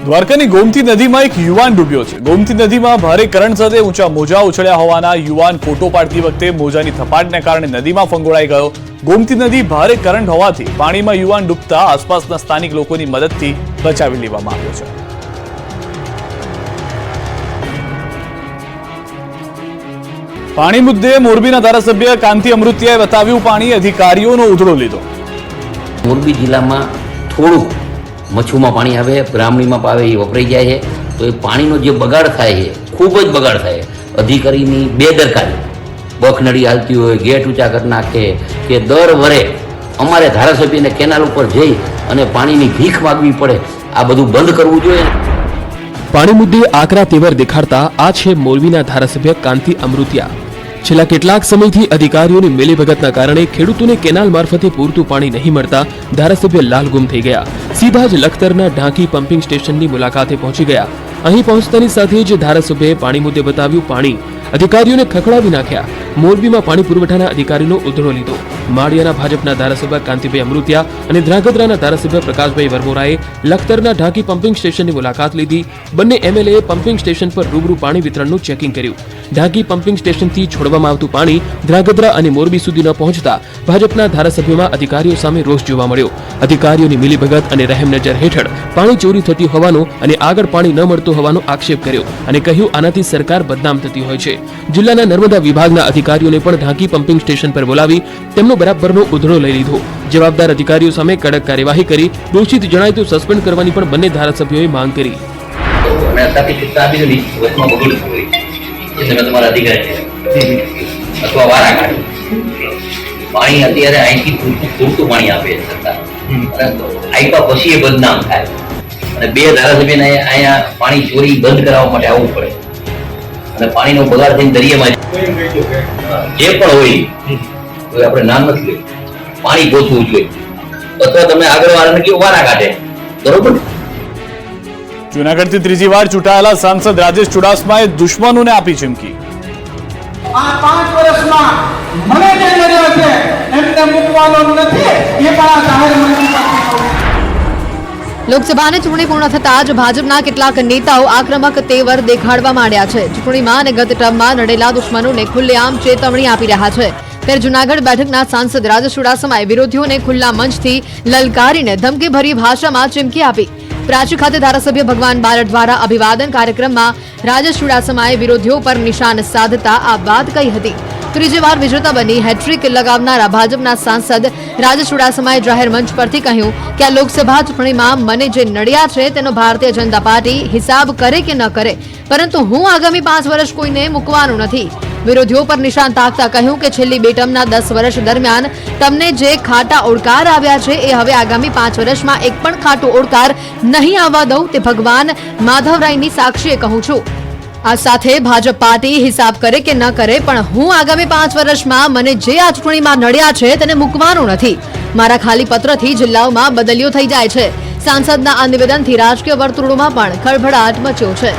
દ્વારકાની ગોમતી નદીમાં એક યુવાન ડૂબ્યો છે। ગોમતી નદીમાં ભારે કરંટ સાથે ઊંચા મોજા ઉછળ્યા હોવાના યુવાન ફોટો પાડતી વખતે મોજાની થપાટને કારણે નદીમાં ફંગોળાઈ ગયો। ગોમતી નદી ભારે કરંટ હોવાથી પાણીમાં યુવાન ડૂબતા આસપાસના સ્થાનિક લોકોની મદદથી બચાવી લેવામાં આવ્યો છે। પાણી મુદ્દે મોરબીના ધારાસભ્ય કાંતિ અમૃતિયાએ બતાવ્યું પાણી અધિકારીઓનો ઉધડો લીધો। મોરબી જિલ્લામાં થોડું મચ્છુમાં પાણી આવે, બ્રાહ્મણીમાં આવે એ વપરાઈ જાય છે, તો એ પાણીનો જે બગાડ થાય છે ખૂબ જ બગાડ થાય। અધિકારીની બેદરકારી, બખનડી હાલતી હોય, ગેટ ઊંચા કરી નાખે કે દર વરે અમારે ધારાસભ્યને કેનાલ ઉપર જઈ અને પાણીની ભીખ માગવી પડે, આ બધું બંધ કરવું જોઈએ। પાણી મુદ્દે આકરા તેવર દેખાડતા આ છે મોરબીના ધારાસભ્ય કાંતિ અમૃતિયા। છેલ્લા કેટલાક સમયથી અધિકારીઓની મિલીભગતના કારણે ખેડૂતોને કેનાલ મારફતે પૂરતું પાણી નહીં મળતા ધારાસભ્ય લાલગુમ થઈ ગયા। સીધા જ લખતરના ઢાંકી પમ્પિંગ સ્ટેશનની મુલાકાતે પહોંચી ગયા। અહીં પહોંચતાની સાથે જ ધારાસભ્યએ પાણી મુદ્દે બતાવ્યું પાણી અધિકારીઓને ખખડાવી નાખ્યા। મોરબીમાં પાણી પુરવઠાના અધિકારીનો ઉધડો લીધો। માળિયાના ભાજપના ધારાસભ્ય કાંતિભાઈ અમૃતિયા અને ધ્રાંગધ્રાના ધારાસભ્ય પ્રકાશભાઈ વરમોરાએ લખતરના ઢાંકી પમ્પિંગ સ્ટેશનની મુલાકાત લીધી। બંને એમએલએ પમ્પિંગ સ્ટેશન પર રૂબરૂ પાણી વિતરણનું ચેકિંગ કર્યું। ઢાંકી પમ્પિંગ સ્ટેશનથી છોડવામાં આવતું પાણી ધ્રાંગધ્રા અને મોરબી સુધી ન પહોંચતા ભાજપના ધારાસભ્યોમાં અધિકારીઓ સામે રોષ જોવા મળ્યો। અધિકારીઓની મિલીભગત અને રહેમ નજર હેઠળ પાણી ચોરી થતી હોવાનો અને આગળ પાણી ન મળતું હોવાનો આક્ષેપ કર્યો અને કહ્યું આનાથી સરકાર બદનામ થતી હોય છે। જિલ્લાના નર્મદા વિભાગના અધિકારીઓને પણ ઢાંકી પમ્પિંગ સ્ટેશન પર બોલાવી તેમનો બરાબરનો ઉધડો લઈ લીધો। જવાબદાર અધિકારીઓ સામે કડક કાર્યવાહી કરી દોષિત જણાય તો સસ્પેન્ડ કરવાની પણ બંને ધારાસભ્યોએ માંગ કરી। પાણી અત્યારે અહીંથી પૂરતું પાણી આપે સરકાર, આપ્યા પછી એ બદનામ થાય અને બે ધારાસભ્યને અહીંયા પાણી ચોરી બંધ કરાવવા માટે આવવું પડે અને પાણીનો બગાડ થઈને દરિયામાં જે પણ હોય આપણે નામ નથી લેવું, પાણી ગોઠવું જોઈએ અથવા તમે આગળ વાળાને કેવું વારા કાઢે, બરોબર। જૂનાગઢથી ત્રીજી વાર ચૂંટાયેલા સાંસદ રાજેશ ચુડાસમાએ દુશ્મનોને આપી ચીમકી। આ 5 વર્ષમાં મને જે નડ્યો છે એમને મૂકવાનો નથી, એ પણ આ જાહેર મંચ પર લોકસભાની ચૂંટણી પૂર્ણ થતાં જ ભાજપના કેટલાક નેતાઓ આક્રમક તેવર દેખાડવા માંડ્યા છે। ચૂંટણીમાં અને ગત ટર્મમાં નડેલા દુશ્મનોને ખુલ્લેઆમ ચેતવણી આપી રહ્યા છે। ત્યારે જૂનાગઢ બેઠકના સાંસદ રાજેશ ચુડાસમાએ વિરોધીઓને ખુલ્લા મંચથી લલકારીને ધમકીભરી ભાષામાં ચીમકી આપી। પ્રાચી ખાતે ધારાસભ્ય ભગવાન બારડ દ્વારા અભિવાદન કાર્યક્રમમાં રાજેશ ચુડાસમાએ વિરોધીઓ પર નિશાન સાધતા આ વાત કહી હતી। ત્રીજી વાર વિજેતા બની હેટ્રિક લગાવનારા ભાજપના સાંસદ રાજેશ ચુડાસમાએ જાહેર મંચ પરથી કહ્યું કે આ લોકસભા ચૂંટણીમાં મને જે નડ્યા છે તેનો ભારતીય જનતા પાર્ટી હિસાબ કરે કે ન કરે, પરંતુ હું આગામી 5 વર્ષ કોઈને મૂકવાનું નથી। વિરોધીઓ પર નિશાન તાકતા કહ્યું કે છેલ્લી બે ટર્મના 10 વર્ષ દરમિયાન તમને જે ખાટા ઓડકાર આવ્યા છે એ હવે આગામી 5 વર્ષમાં એક પણ ખાટો ઓડકાર નહીં આવવા દઉં, તે ભગવાન માધવરાયની સાક્ષીએ કહું છું। આ સાથે ભાજપ પાર્ટી હિસાબ કરે કે ન કરે, પણ હું આગામી 5 વર્ષમાં મને જે આ ચૂંટણીમાં નડ્યા છે તેને મૂકવાનું નથી। મારા ખાલી પત્રથી જિલ્લાઓમાં બદલીઓ થઈ જાય છે। સાંસદના આ નિવેદનથી રાજકીય વર્તુળોમાં પણ ખળભળાટ મચ્યો છે।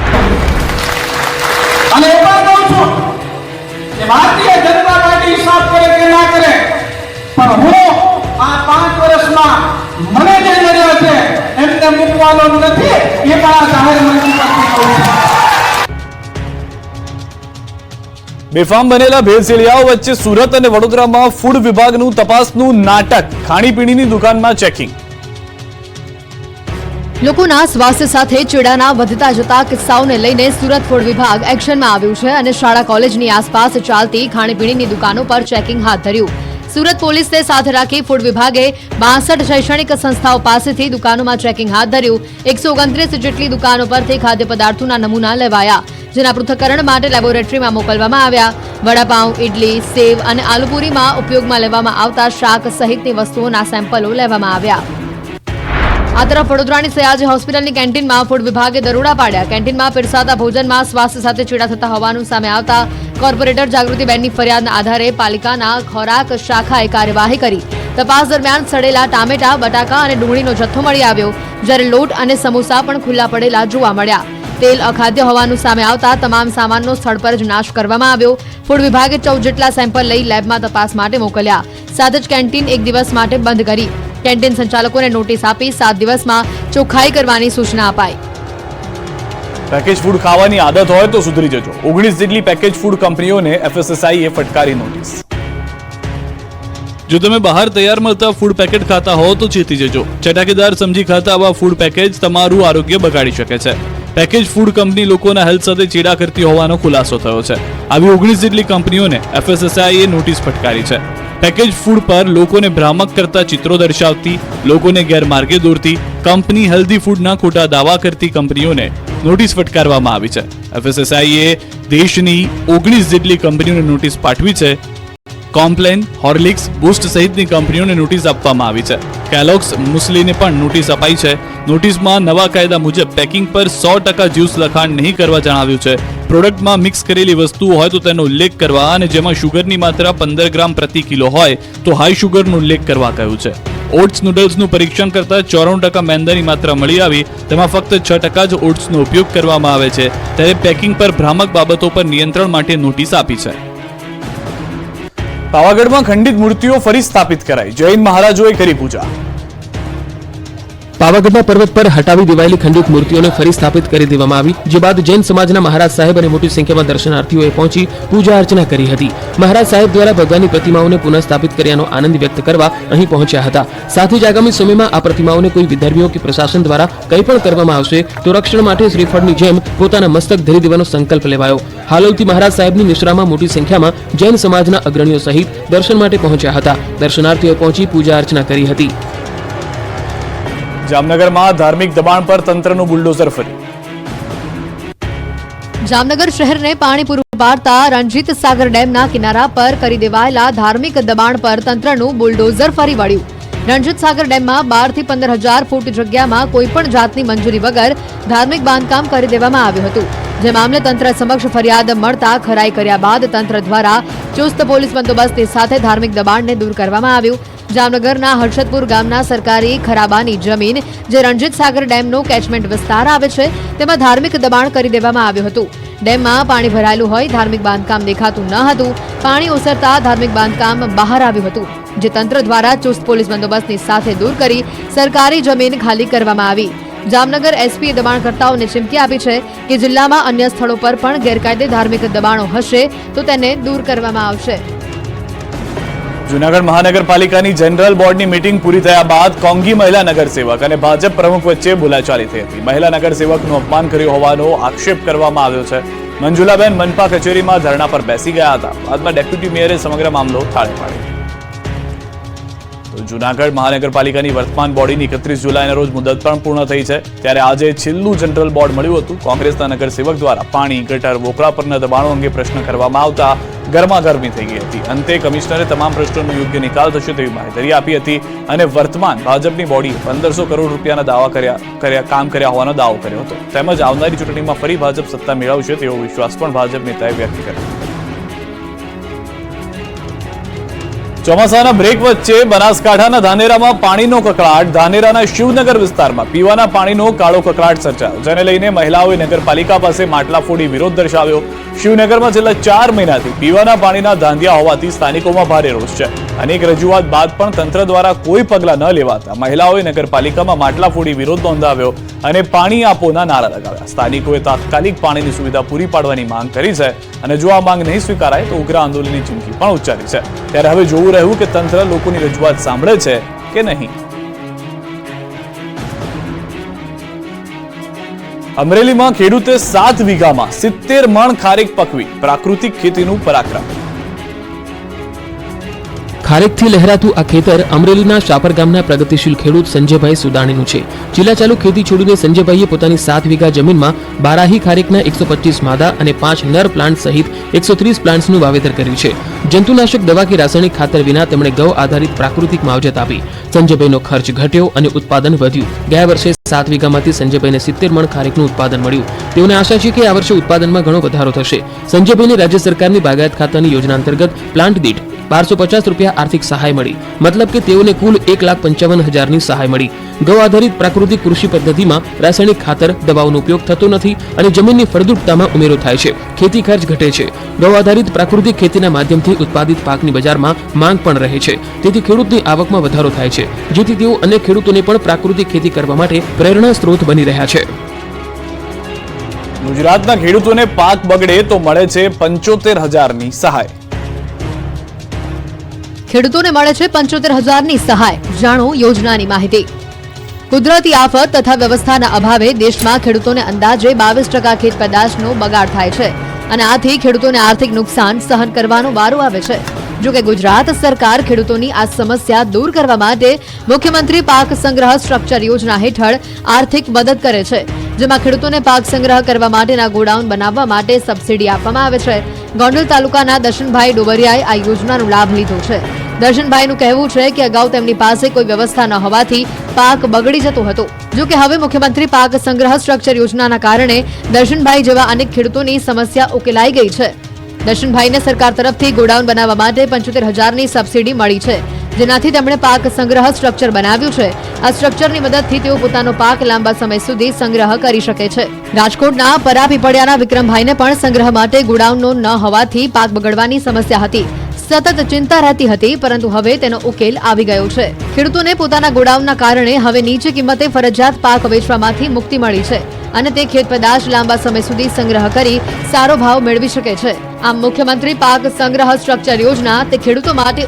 અને એ પણ કહું છું કે ભારતીય જનતા પાર્ટી હિસાબ કરે કે ના કરે, પણ હું આ 5 વર્ષમાં મને જે નડ્યો છે એમને મૂકવાનો નથી, એ પણ આ જાહેર મંચ પર કહું છું। બેફામ બનેલા ભેળસેળિયાઓ વચ્ચે સુરત અને વડોદરામાં ફૂડ વિભાગનું તપાસનું નાટક। ખાણીપીણીની દુકાનમાં ચેકિંગ। લોકોના સ્વાસ્થ્ય સાથે ચેડાના વધતા જતા કિસ્સાઓને લઈને સુરત ફૂડ વિભાગ એક્શનમાં આવ્યું છે અને શાળા કોલેજની આસપાસ ચાલતી ખાણીપીણીની દુકાનો પર ચેકિંગ હાથ ધર્યું। સુરત પોલીસને સાથે રાખી ફૂડ વિભાગે 62 શૈક્ષણિક સંસ્થાઓ પાસેથી દુકાનોમાં ચેકિંગ હાથ ધર્યું। 129 જેટલી દુકાનો પરથી ખાદ્ય પદાર્થોના નમૂના લેવાયા, જેના પૃથ્થકરણ માટે લેબોરેટરીમાં મોકલવામાં આવ્યા। વડાપાઉં, ઇડલી, સેવ અને આલુપુરીમાં ઉપયોગમાં લેવામાં આવતા શાક સહિતની વસ્તુઓના સેમ્પલો લેવામાં આવ્યા। આ તરફ વડોદરાની સયાજી હોસ્પિટલની કેન્ટીનમાં ફૂડ વિભાગે દરોડા પાડ્યા। કેન્ટીનમાં પીરસાતા ભોજનમાં સ્વાસ્થ્ય સાથે ચેડા થતા હોવાનું સામે આવતા કોર્પોરેટર જાગૃતિબેનની ફરિયાદના આધારે પાલિકાના ખોરાક શાખાએ કાર્યવાહી કરી। તપાસ દરમિયાન સડેલા ટામેટા, બટાકા અને ડુંગળીનો જથ્થો મળી આવ્યો, જ્યારે લોટ અને સમોસા પણ ખુલ્લા પડેલા જોવા મળ્યા। તેલ અખાદ્ય હોવાનું સામે આવતા તમામ સામાનનો સ્થળ પર જ નાશ કરવામાં આવ્યો। ફૂડ વિભાગે 14 જેટલા સેમ્પલ લઈ લેબમાં તપાસ માટે મોકલ્યા। સાથે જ કેન્ટીન 1 દિવસ માટે બંધ કરી। કેન્ટીન સંચાલકોને નોટિસ આપી 7 દિવસમાં ચોખ્ખાઈ કરવાની સૂચના અપાઈ। પેકેજ ફૂડ ખાવાની આદત હોય તો સુધરી જજો. 19 જેટલી પેકેજ ફૂડ કંપનીઓને FSSAI એ ફટકારી નોટિસ. જો તમે બહાર તૈયાર મળતા ફૂડ પેકેટ ખાતા હો તો ચેતી જજો. ચટાકેદાર સમજી ખાતા આવા ફૂડ પેકેજ તમારું આરોગ્ય બગાડી શકે છે. પેકેજ ફૂડ કંપની લોકોના હેલ્થ સાથે ચેડા કરતી હોવાનો ખુલાસો થયો છે. આવી 19 જેટલી કંપનીઓને FSSAI એ નોટિસ ફટકારી છે. પેકેજ ફૂડ પર લોકોને ભ્રામક કરતા ચિત્રો દર્શાવતી, લોકોને ગેરમાર્ગે દોરતી, કંપની હેલ્ધી ફૂડના ખોટા દાવા કરતી કંપનીઓને નોટિસ ફટકારવામાં આવી છે. FSSAI એ દેશની 19 જેટલી કંપનીઓને નોટિસ પાઠવી છે. કોમ્પ્લેન, હોર્લિક્સ, બૂસ્ટ સહિતની કંપનીઓને નોટિસ આપવામાં આવી છે. કેલોગ્સ, મુસ્લીને પણ નોટિસ અપાઈ છે. નોટિસમાં નવા કાયદા મુજબ પેકિંગ પર 100% જ્યુસ લખાણ નહીં કરવા જણાવ્યું છે. પ્રોડક્ટમાં મિક્સ કરેલી વસ્તુઓ હોય તો તેનો ઉલ્લેખ કરવા અને જેમાં શુગરની માત્રા 15 ગ્રામ પ્રતિ કિલો હોય તો હાઈ શુગરનો ઉલ્લેખ કરવા કહ્યું છે. ઓટ્સ નૂડલ્સનું પરીક્ષણ કરતા 94% મેંદાની માત્રા મળી આવી, તેમાં ફક્ત 6% જ ઓટ્સનો ઉપયોગ કરવામાં આવે છે. ત્યારે પેકિંગ પર ભ્રામક બાબતો પર નિયંત્રણ માટે નોટિસ આપી છે. પાવાગઢમાં ખંડિત મૂર્તિઓ ફરી સ્થાપિત કરાઈ. જૈન મહારાજોએ કરી પૂજા. પાવાગઢના પર્વત પર હટાવી દેવાયેલી ખંડિત મૂર્તિઓને ફરી સ્થાપિત કરી દેવામાં આવી, જે બાદ જૈન સમાજના મહારાજ સાહેબ અને મોટી સંખ્યામાં દર્શનાર્થીઓએ પહોંચી પૂજા અર્ચના કરી હતી. મહારાજ સાહેબ દ્વારા ભગવાનની પ્રતિમાઓને પુનઃ સ્થાપિત કર્યાનો આનંદ વ્યક્ત કરવા અહીં પહોંચ્યા હતા. સાથે જ આગામી સમયમાં આ પ્રતિમાઓને કોઈ વિધર્મીઓ કે પ્રશાસન દ્વારા કંઈ પણ કરવામાં આવશે તો રક્ષણ માટે શ્રીફળની જેમ પોતાના મસ્તક ધરી દેવાનો સંકલ્પ લેવાયો. હાલોલથી મહારાજ સાહેબની નિશ્રામાં મોટી સંખ્યામાં જૈન સમાજના અગ્રણીઓ સહિત દર્શન માટે પહોંચ્યા હતા. દર્શનાર્થીઓએ પહોંચી પૂજા અર્ચના કરી હતી. જામનગરમાં ધાર્મિક દબાણ પર તંત્રનું બુલડોઝર ફર્યું. જામનગર શહેરને પાણી પૂરું પાડતા રણજીત સાગર ડેમના કિનારા પર કરી દેવાયેલા ધાર્મિક દબાણ પર તંત્રનું બુલડોઝર ફરી વળ્યું. રણજીત સાગર ડેમમાં 12 થી 15,000 ફૂટ જગ્યામાં કોઈપણ જાતની મંજૂરી વગર ધાર્મિક બાંધકામ કરી દેવામાં આવ્યું હતું. જે મામલે તંત્ર સમક્ષ ફરિયાદ મળતા ખરાઈ કર્યા બાદ તંત્ર દ્વારા ચુસ્ત પોલીસ બંદોબસ્તની સાથે ધાર્મિક દબાણને દૂર કરવામાં આવ્યું. જામનગરના હર્ષદપુર ગામના સરકારી ખરાબાની જમીન જે રણજીત સાગર ડેમનો કેચમેન્ટ વિસ્તાર આવે છે તેમાં ધાર્મિક દબાણ કરી દેવામાં આવ્યું હતું. ડેમમાં પાણી ભરાયેલું હોય ધાર્મિક બાંધકામ દેખાતું ન હતું. પાણી ઓસરતા ધાર્મિક બાંધકામ બહાર આવ્યું હતું, જે તંત્ર દ્વારા ચુસ્ત પોલીસ બંદોબસ્તની સાથે દૂર કરી સરકારી જમીન ખાલી કરવામાં આવી. જામનગર એસપીએ દબાણકર્તાઓને ચીમકી આપી છે કે જિલ્લામાં અન્ય સ્થળો પર પણ ગેરકાયદે ધાર્મિક દબાણો હશે તો તેને દૂર કરવામાં આવશે. જૂનાગઢ મહાનગરપાલિકાની જનરલ બોર્ડની મીટિંગ પૂરી થયા બાદ કોંગી મહિલા નગરસેવક અને ભાજપ પ્રમુખ વચ્ચે બોલાચાલી થઈ હતી. મહિલા નગરસેવકનું અપમાન કર્યું હોવાનો આક્ષેપ કરવામાં આવ્યો છે. મંજુલાબેન મનપા કચેરીમાં ધરણા પર બેસી ગયા હતા. બાદમાં ડેપ્યુટી મેયરે સમગ્ર મામલો થાળે પાડ્યો. જૂનાગઢ મહાનગરપાલિકાની વર્તમાન બોડીની 31 જુલાઈના રોજ મુદત પણ પૂર્ણ થઈ છે. ત્યારે આજે છેલ્લું જનરલ બોર્ડ મળ્યું હતું. કોંગ્રેસના નગરસેવક દ્વારા પાણી, ગટર, વોકળા પરના દબાણો અંગે પ્રશ્ન કરવામાં આવતા ગરમાગરમી થઈ ગઈ હતી. અંતે કમિશનરે તમામ પ્રશ્નોનો યોગ્ય નિકાલ થશે તેવી બાંહેધરી આપી હતી અને વર્તમાન ભાજપની બોડીએ 1500 કરોડ રૂપિયાના દાવા કામ કર્યા હોવાનો દાવો કર્યો હતો. તેમજ આવનારી ચૂંટણીમાં ફરી ભાજપ સત્તા મેળવશે તેવો વિશ્વાસ પણ ભાજપ નેતાએ વ્યક્ત કર્યો. ચોમાસાના બ્રેક વચ્ચે બનાસકાંઠાના ધાનેરામાં પાણીનો કકળાટ. ધાનેરાના શિવનગર વિસ્તારમાં પીવાના પાણીનો કાળો કકળાટ સર્જાયો, જેને લઈને મહિલાઓએ નગરપાલિકા પાસે માટલા ફોડી વિરોધ દર્શાવ્યો. શિવનગરમાં છેલ્લા 4 મહિનાથી પીવાના પાણીના ધાંધિયા હોવાથી સ્થાનિકોમાં ભારે રોષ છે. અનેક રજૂઆત બાદ પણ તંત્ર દ્વારા કોઈ પગલાં ન લેવાતા મહિલાઓએ નગરપાલિકામાં માટલા ફોડી વિરોધ નોંધાવ્યો અને પાણી આપોના નારા લગાવ્યા. સ્થાનિકોએ તાત્કાલિક પાણીની સુવિધા પૂરી પાડવાની માંગ કરી છે અને જો આ માંગ નહીં સ્વીકારાય તો ઉગ્ર આંદોલનની ચીમકી પણ ઉચ્ચારી છે. ત્યારે હવે જોવું રહ્યું કે તંત્ર લોકોની રજૂઆત સાંભળે છે કે નહીં. અમરેલીમાં ખેડૂતે 7 વીઘામાં 70 મણ ખારેક પકવી, પ્રાકૃતિક ખેતીનું પરાક્રમ. ખારેકથી લહેરાતું આ ખેતર અમરેલીના શાપર ગામના પ્રગતિશીલ ખેડૂત સંજયભાઈ સુદાણીનું છે. ચીલાચાલુ ખેતી છોડીને સંજયભાઈએ પોતાની 7 વીઘા જમીનમાં બારાહી ખારેકના 125 માદા અને 5 નર પ્લાન્ટ સહિત 130 પ્લાન્ટ્સનું વાવેતર કર્યું છે. જંતુનાશક દવા કે રાસાયણિક ખાતર વિના તેમણે ગૌ આધારિત પ્રાકૃતિક માવજત આપી. સંજયભાઈનો ખર્ચ ઘટ્યો અને ઉત્પાદન વધ્યું. ગયા વર્ષે 7 વીઘામાંથી સંજયભાઈને 70 મણ ખારેકનું ઉત્પાદન મળ્યું. તેઓને આશા છે કે આ વર્ષે ઉત્પાદનમાં ઘણો વધારો થશે. સંજયભાઈને રાજ્ય સરકારની બાગાયત ખાતાની યોજના અંતર્ગત પ્લાન્ટ દીઠ 1250 રૂપિયા આર્થિક સહાય મળી. મતલબ કે તેઓને કુલ 1,55,000ની સહાય મળી. ગૌ આધારિત પ્રાકૃતિક કૃષિ પદ્ધતિમાં રાસાયણિક ખાતર દવાઓનો ઉપયોગ થતો નથી અને જમીનની ફળદ્રુપતામાં ઉમેરો થાય છે. ખેતી ખર્ચ ઘટે છે. ગૌ આધારિત પ્રાકૃતિક ખેતીના માધ્યમથી ઉત્પાદિત પાકની બજારમાં માંગ પણ રહે છે. તેથી ખેડૂતની આવકમાં વધારો થાય છે, જેથી તેઓ અન્ય ખેડૂતોને પણ પ્રાકૃતિક ખેતી કરવા માટે પ્રેરણા સ્ત્રોત બની રહ્યા છે. ગુજરાતના ખેડૂતોને પાક બગડે તો મળે છે 75,000ની સહાય. ખેડૂતોને મળે છે 75,000ની સહાય. જાણો યોજનાની માહિતી. કુદરતી આફત તથા વ્યવસ્થાના અભાવે દેશમાં ખેડૂતોને અંદાજે 22% ખેત પેદાશનો બગાડ થાય છે અને આથી ખેડૂતોને આર્થિક નુકસાન સહન કરવાનો વારો આવે છે. જો કે ગુજરાત સરકાર ખેડૂતોની આ સમસ્યા દૂર કરવા માટે મુખ્યમંત્રી પાક સંગ્રહ સ્ટ્રક્ચર યોજના હેઠળ આર્થિક મદદ કરે છે, જેમાં ખેડૂતોને પાક સંગ્રહ કરવા માટેના ગોડાઉન બનાવવા માટે સબસિડી આપવામાં આવે છે. ગોંડલ તાલુકાના દર્શનભાઈ ડોબરિયાએ આ યોજનાનો લાભ લીધો છે. દર્શનભાઈનું કહેવું છે કે અગાઉ તેમની પાસે કોઈ વ્યવસ્થા ન હોવાથી પાક બગડી જતો હતો. જો કે હવે મુખ્યમંત્રી પાક સંગ્રહ સ્ટ્રક્ચર યોજનાના કારણે દર્શનભાઈ જેવા અનેક ખેડૂતોની સમસ્યા ઉકેલાઈ ગઈ છે. દર્શનભાઈને સરકાર તરફથી ગોડાઉન બનાવવા માટે 75,000ની સબસિડી મળી છે, જેનાથી તેમણે પાક સંગ્રહ સ્ટ્રક્ચર બનાવ્યું છે. આ સ્ટ્રક્ચરની મદદથી તેઓ પોતાનો પાક લાંબા સમય સુધી સંગ્રહ કરી શકે છે. રાજકોટના પરાપીપળિયાના વિક્રમભાઈને પણ સંગ્રહ માટે ગોડાઉનનો ન હોવાથી પાક બગડવાની સમસ્યા હતી. સતત ચિંતા રહેતી હતી, પરંતુ હવે તેનો ઉકેલ આવી ગયો છે. ખેડૂતોને પોતાના ગોડાઉનના કારણે હવે નીચી કિંમતે ફરજિયાત પાક વેચવામાંથી મુક્તિ મળી છે અને તે ખેત પેદાશ લાંબા સમય સુધી સંગ્રહ કરી સારો ભાવ મેળવી શકે છે. આમ મુખ્યમંત્રી પાક સંગ્રહ સ્ટ્રક્ચર યોજના તે ખેડૂતો માટે